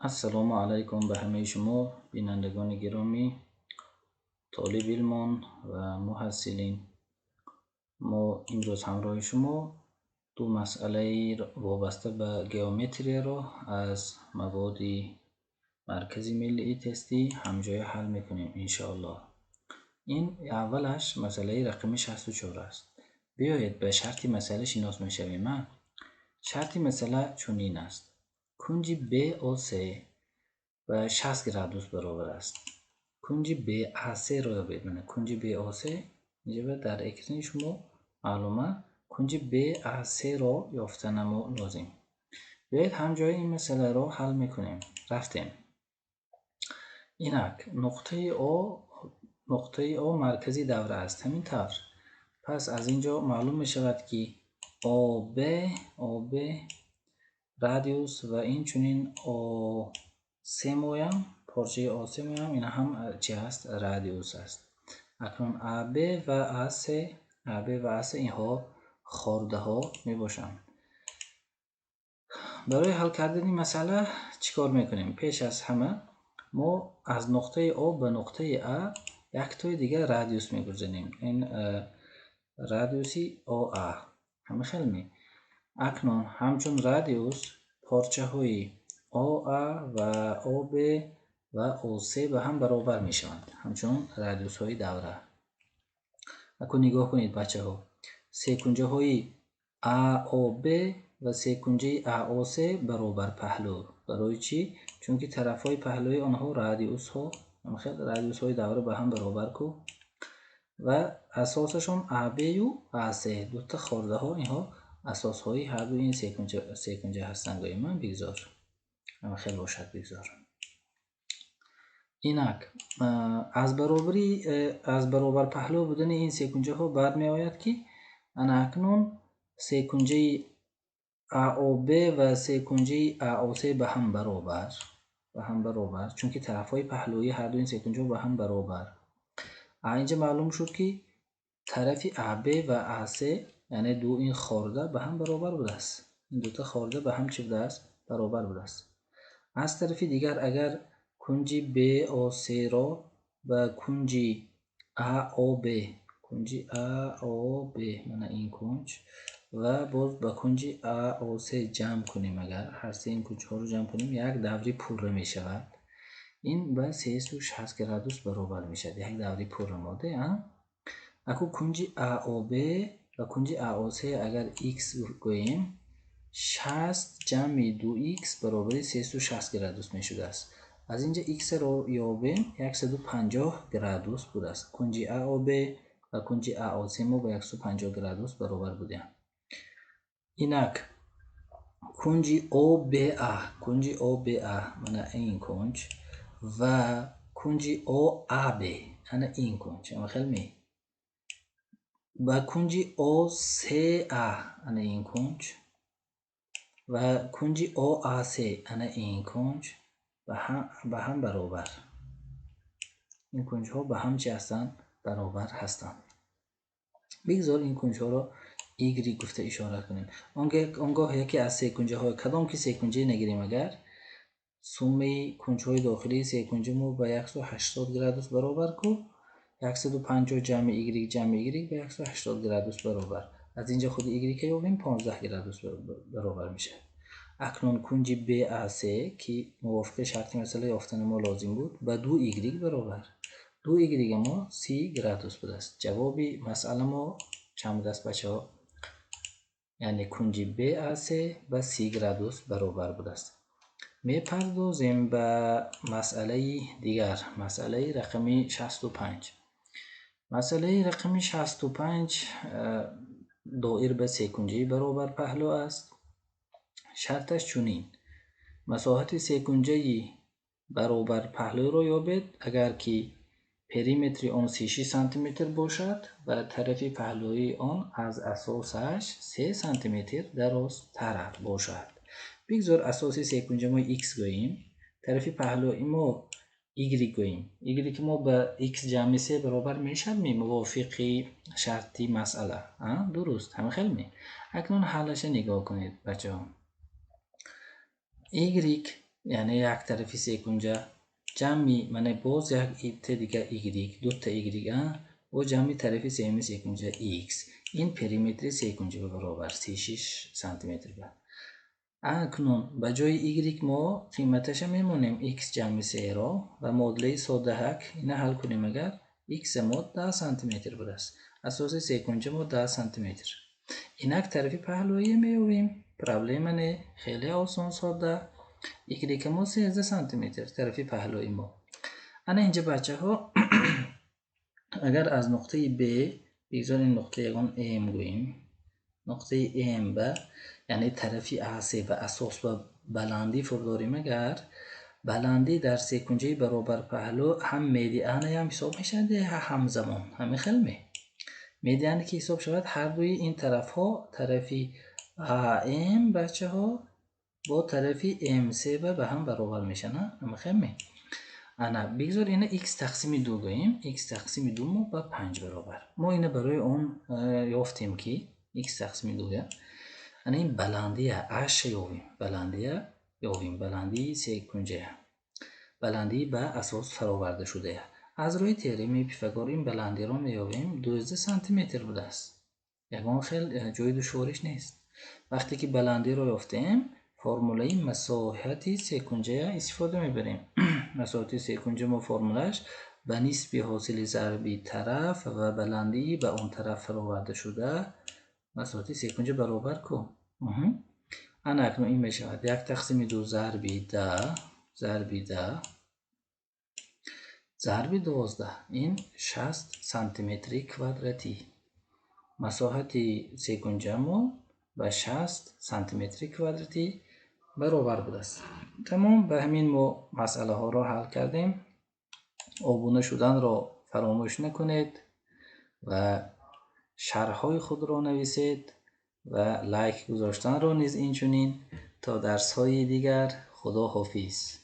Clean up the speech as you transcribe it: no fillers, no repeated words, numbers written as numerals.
السلام علیکم به همه شما بینندگان گرامی، طالب علمان و محصلین. ما امروز همراه شما دو مسئله وابسته به گئومتری را از مواد مرکزی ملی تستی همجای حل میکنیم انشاءالله. این اولش مسئله رقم 64 است. بیایید به شرط مسئله شناس میشویم. شرط مسئله چنین است: کنج BOC و 60 گرادوس برابر است. کنج BAC را یابید. کنج BAC اینجا در اکران شما معلومه. کنج BAC را یافتن ما لازم. بیایید همجای این مسئله را حل میکنیم. رفتیم. اینک نقطه A مرکزی دوره است. همین طور. پس از اینجا معلوم می شود که AB رادیوس و این چنین AC مویم، پارچه AC مویم، این هم چی است؟ رادیوس است. اکنون AB و AC اینها خورده ها می باشند. برای حل کردن این مسئله چیکار میکنیم؟ پیش از همه ما از نقطه A به نقطه A یک توی دیگه رادیوس میگذاریم. این رادیوسی OA همه خیلی. اکنون همچون رادیوس پارچه های OA و OB و OC به هم برابر می شوند، همچون رادیوس های دوره. اکنون نگاه کنید بچه ها، سه کنجه های AOB و سه کنجه AOC برابر پهلو. برای چی؟ چون که طرف های پهلوی آنها رادیوس های دوره به هم برابر کو و اساسشون AB و AC دوتا خورده ها، اینها اساس های هر دو این سه کنجه هستند. گویی من بگذار اما خیلی باشد بگذار. اینک از برابر پهلو بودن این سه کنجه ها بعد می آید که انا اکنون سه کنجه AOB و سه کنجه AOC به هم برابر چون که طرف های پهلوی هر دو این سه کنجه به هم برابر. اینجا معلوم شد که طرف AB و AC یعنی دو این خورده به هم برابر بوده است. این دوتا خورده به هم چی بوده است؟ برابر بوده است. از طرف دیگر اگر کنج BOC را به کنج AOB من این کنج و باز به کنج AOC جمع کنیم، اگر هر سه این کنج ها رو جمع کنیم یک دوری پوره می شود. این به 360 گرادوس برابر می شود. یک دوری پوره ماده. اکو کنج AOB و کنج AOC اگر x گوییم 60 جمع 2x برابر 360 گرادوس می شده است. از اینجا x رو یابیم 150 گرادوس بوده است. کنج AOB و کنج AOC ما با 150 گرادوس برابر بودیم. اینک کنج OBA من این کنج و کنج OAB من این کنج خیلی و کنج OCA انا این کنج و کنج OAC انا این کنج به هم برابر. این کنج ها به هم چی هستند؟ برابر هستند. بگذار این کنج ها را ایگری گفته اشاره کنیم. آنگاه یکی از سه کنجه های کدام که سه کنجه نگیریم، اگر سوم کنج های داخلی سه کنجه ما به 180 گرادوس برابر کو 150 جمع ایگری به 180 گرادوس برابر. از اینجا خود ایگری که یابیم 15 گرادوس برابر میشه. اکنون کنج BAC که موافق شرط مسئله یافتن ما لازم بود به 2 ایگری برابر. 2 ایگری ما 30 گرادوس بوده است. جوابی مسئله ما چند بوده است بچه ها؟ یعنی کنج BAC به 30 گرادوس برابر بوده است. میپردازیم به مسئله دیگر، مسئله رقم 65. مسئله رقم 65 دایر به سه کنجه برابر پهلو است. شرطش چنین: مساحت سه کنجه برابر پهلو را یابید اگر که پریمتر آن 36 سانتی متر باشد و طرف پهلوی آن از اساسش 3 سانتی متر درازتر باشد. بگذار اساس سه کنجه ما x گوییم، طرف پهلوی ما y گوییم. y که ما به x جمع 3 برابر میشد موافق شرطی مسئله. درست همه خیلی اکنون حلش نگاه کنید بچه ها. y یعنی یک طرفی سیکنجه جمعی من باز یک ت دیگه ایگریک دو تا ایگریک و جمعی طرفی سیمی سیکنجه ایکس. این پریمتری سیکنجه به برابر 36 سانتی متر بود. اکنون به جای ایگریک ما قیمتش میمونیم ایکس جمع 3 را و معادله ساده هک اینا حل کنیم. اگر ایکس ما 10 سانتی متر بود است، اساس سیکنجه ما 10 سانتی متر. اینک طرفی پهلویی میویم. پرابلم نه خیلی آسان ساده. ایگریک ما 13 سانتی متر طرفی پهلوی ما. انا اینجا بچه ها اگر از نقطه B بگذاریم نقطه یگان M گوییم، نقطه M به یعنی طرفی AC و اساس و بلندی فرداریم. اگر بلندی در سیکنجه برابر پهلو هم میدیان هم حساب میشه ده همزمان همه خیلی میدیانی که حساب شود هر دوی این طرف ها طرفی AM بچه ها با طرفی MC به هم برابر میشه نه همه خیلی انا بگذار اینه x تقسیم 2 گوییم. x تقسیم 2 ما با 5 برابر. ما اینه برای اون یافتیم که x تقسیم 2 انا این بلندی اش یاویم بلندی سیکنجه بلندی به اساس فراورده شده. از روی تئورم پیثاگور این بلندی رو میابیم 12 سانتی متر بوده است. یگان خیلی جای دشوارش نیست. وقتی که بلندی رو یافتیم فرمولای مساحت سیکنجه استفاده میبریم. مساحت سیکنجه ما فرمولش به نسبت حاصل ضربی طرف و بلندی به اون طرف فراورده شده مساحت سیکنجه برابر کن. انا اکنون این میشود 1 تقسیم 2 ضربی 10 ضربی 12 این 60 سانتی متری کوادراتی. مساحت سیکنجه ما به 60 سانتی متری کوادراتی برابر بوده است. تمام. به همین ما مسئله ها را حل کردیم. آبونه شدن را فراموش نکنید و شرح های خود را نویسید و لایک گذاشتن را نیز اینچنین. تا درس های دیگر خدا حافظ.